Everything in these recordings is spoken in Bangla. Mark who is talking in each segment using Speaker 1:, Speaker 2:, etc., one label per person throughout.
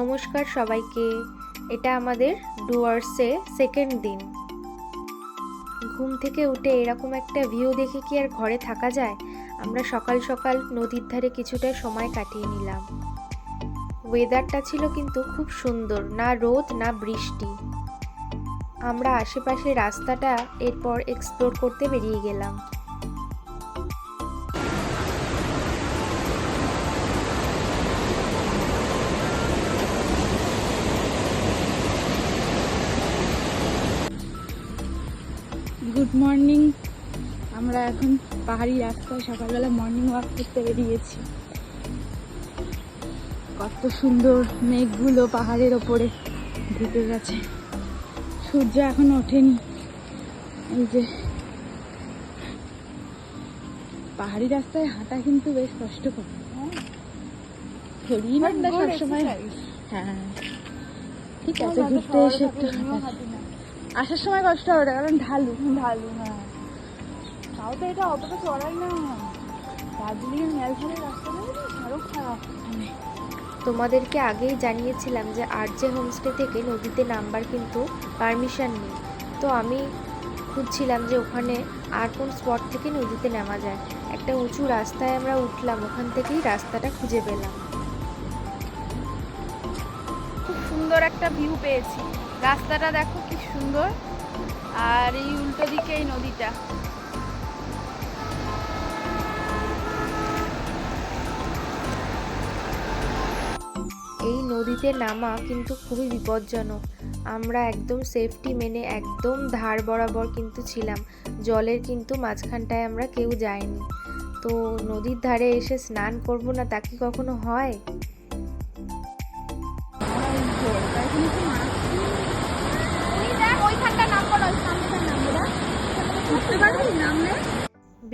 Speaker 1: নমস্কার সবাইকে। এটা আমাদের ডুয়ার্সে সেকেন্ড দিন। ঘুম থেকে উঠে এরকম একটা ভিউ দেখে কি আর ঘরে থাকা যায়। আমরা সকাল সকাল নদীর ধারে কিছুটা সময় কাটিয়ে নিলাম। ওয়েদারটা ছিল কিন্তু খুব সুন্দর, না রোদ না বৃষ্টি। আমরা আশেপাশে রাস্তাটা এরপর এক্সপ্লোর করতে বেরিয়ে গেলাম।
Speaker 2: Good morning. আমরা এখন পাহাড়ি রাস্তায় সকালবেলা মর্নিং ওয়াক করতে বেরিয়েছি। কত সুন্দর মেঘগুলো পাহাড়ের ওপরে ঢুকে গেছে, সূর্য এখন ওঠেনি। এই যে পাহাড়ি রাস্তায় হাঁটা কিন্তু বেশ কষ্টকর, শরীর না সবসময়। হ্যাঁ ঠিক আছে, ঘুরতে এসে একটু আসার সময় কষ্ট হবে না, কারণ ঢালু। হ্যাঁ, তাও তো এটা অতটা চড়াই না। দার্জিলিং ম্যালখানের রাস্তা আরো খারাপ।
Speaker 1: তোমাদেরকে আগেই জানিয়েছিলাম যে আরজে হোমস্টে থেকে নদীতে নামবার কিন্তু পারমিশন নেই। তো আমি খুঁজছিলাম যে ওখানে আর কোন স্পট থেকে নদীতে নামা যায়। একটা উঁচু রাস্তায় আমরা উঠলাম, ওখান থেকেই রাস্তাটা খুঁজে পেলাম।
Speaker 2: খুব সুন্দর একটা ভিউ পেয়েছি। রাস্তাটা দেখো কি সুন্দর, আর এই উল্টো দিকে এই নদীটা।
Speaker 1: এই নদীতে নামা কিন্তু খুবই বিপজ্জনক। আমরা একদম সেফটি মেনে একদম ধার বরাবর কিন্তু ছিলাম, জলের কিন্তু মাঝখানটায় আমরা কেউ যাইনি। তো নদীর ধারে এসে স্নান করব না, তা কি কখনো হয়?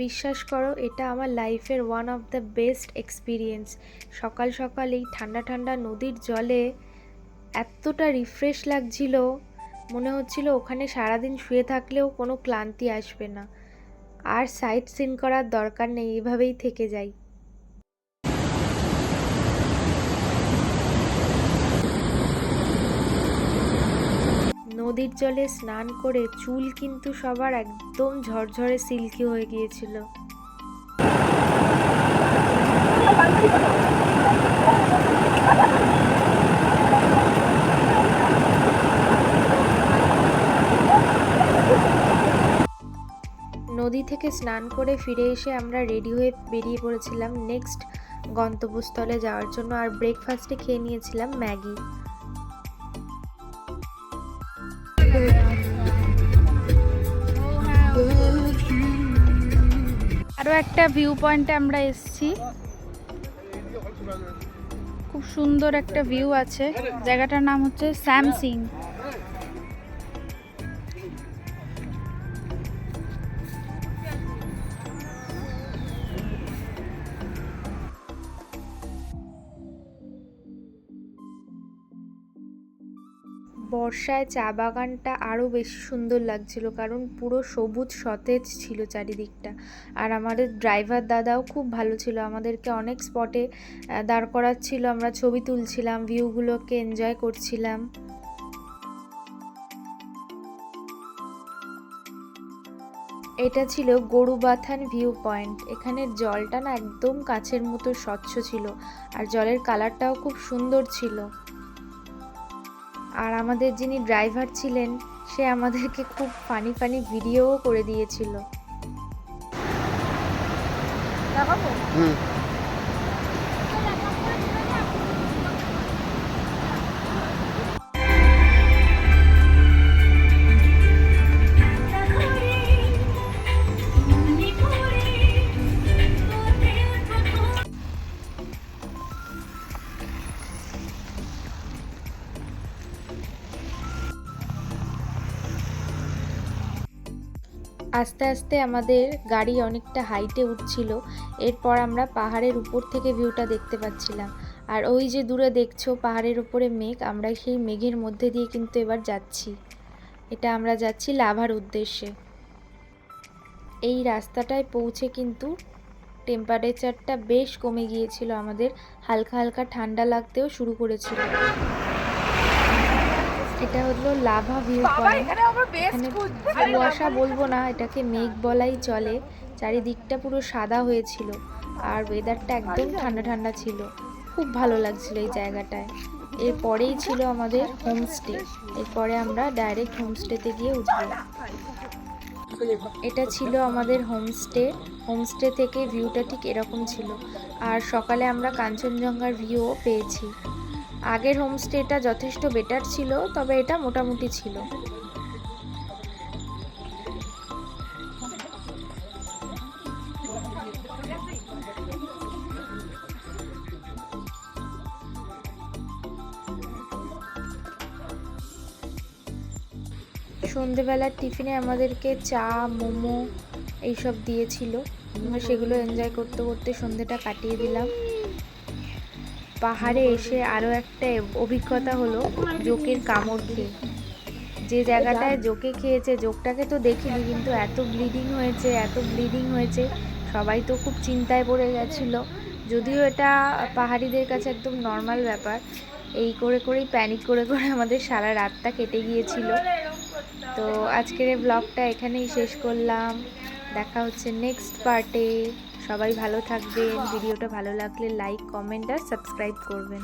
Speaker 1: বিশ্বাস করো, এটা আমার লাইফের one of the best experience. সকাল সকাল এই ঠান্ডা ঠান্ডা নদীর জলে এতটা রিফ্রেশ লাগছিল, মনে হচ্ছিল ওখানে সারাদিন শুয়ে থাকলেও কোনো ক্লান্তি আসবে না। আর সাইট সিন করার দরকার নেই, এভাবেই থেকে যাই। নদীর জলে স্নান করে চুল কিন্তু সবার একদম ঝরঝরে সিল্কি হয়ে গিয়েছিল। নদী থেকে স্নান করে ফিরে এসে আমরা রেডি হয়ে বেরিয়ে পড়েছিলাম নেক্সট গন্তব্যস্থলে যাওয়ার জন্য। আর ব্রেকফাস্টে খেয়ে নিয়েছিলাম ম্যাগি।
Speaker 2: আরো একটা ভিউ পয়েন্টে আমরা এসেছি। খুব সুন্দর একটা ভিউ আছে। জায়গাটার নাম হচ্ছে স্যামসিং।
Speaker 1: বর্ষায় চা বাগানটা আরও বেশি সুন্দর লাগছিল, কারণ পুরো সবুজ সতেজ ছিল চারিদিকটা। আর আমাদের ড্রাইভার দাদাও খুব ভালো ছিল, আমাদেরকে অনেক স্পটে দাঁড় করাচ্ছিল, আমরা ছবি তুলছিলাম, ভিউগুলোকে এনজয় করছিলাম। এটা ছিল গরুবাথান ভিউ পয়েন্ট। এখানের জলটা না একদম কাচের মতো স্বচ্ছ ছিল, আর জলের কালারটাও খুব সুন্দর ছিল। আর আমাদের যিনি ড্রাইভার ছিলেন, সে আমাদেরকে খুব ফানি ফানি ভিডিওও করে দিয়েছিল। আস্তে আস্তে আমাদের গাড়ি অনেকটা হাইটে উঠছিল। এরপর আমরা পাহাড়ের উপর থেকে ভিউটা দেখতে পাচ্ছিলাম। আর ওই যে দূরে দেখছো পাহাড়ের উপরে মেঘ, আমরা সেই মেঘের মধ্যে দিয়ে কিন্তু এবার যাচ্ছি। এটা আমরা যাচ্ছি লাভার উদ্দেশ্যে। এই রাস্তাটায় পৌঁছে কিন্তু টেম্পারেচারটা বেশ কমে গিয়েছিল, আমাদের হালকা হালকা ঠান্ডা লাগতেও শুরু করেছিল। এটা হলো লাভা ভিউ পয়েন্ট। এখানে কুয়াশা বলবো না, এটাকে মেঘ বলাই চলে। চারিদিকটা পুরো সাদা হয়েছিল আর ওয়েদারটা একদম ঠান্ডা ঠান্ডা ছিল, খুব ভালো লাগছিল এই জায়গাটায়। এরপরেই ছিল আমাদের হোমস্টে, এরপরে আমরা ডাইরেক্ট হোমস্টেতে গিয়ে উঠবো। এটা ছিল আমাদের হোমস্টে। হোমস্টে থেকে ভিউটা ঠিক এরকম ছিল, আর সকালে আমরা কাঞ্চনজঙ্ঘার ভিউও পেয়েছি। আগের হোমস্টেটা যথেষ্ট বেটার ছিল, তবে এটা মোটামুটি ছিল। সন্ধেবেলার টিফিনে আমাদেরকে চা, মোমো এইসব দিয়েছিল। আমরা সেগুলো এনজয় করতে করতে সন্ধেটা কাটিয়ে দিলাম। পাহাড়ে এসে আরও একটা অভিজ্ঞতা হলো জোকের কামড় খেয়ে। যে জায়গাটায় জোকে খেয়েছে, জোকটাকে তো দেখিনি, কিন্তু এত ব্লিডিং হয়েছে, সবাই তো খুব চিন্তায় পড়ে গেছিলো। যদিও এটা পাহাড়িদের কাছে একদম নর্মাল ব্যাপার। এই করেই প্যানিক করে আমাদের সারা রাতটা কেটে গিয়েছিল। তো আজকের এই ব্লগটা এখানেই শেষ করলাম। দেখা হচ্ছে নেক্সট পার্টে। সবাই ভালো থাকবেন। ভিডিওটা ভালো লাগলে লাইক, কমেন্ট আর সাবস্ক্রাইব করবেন।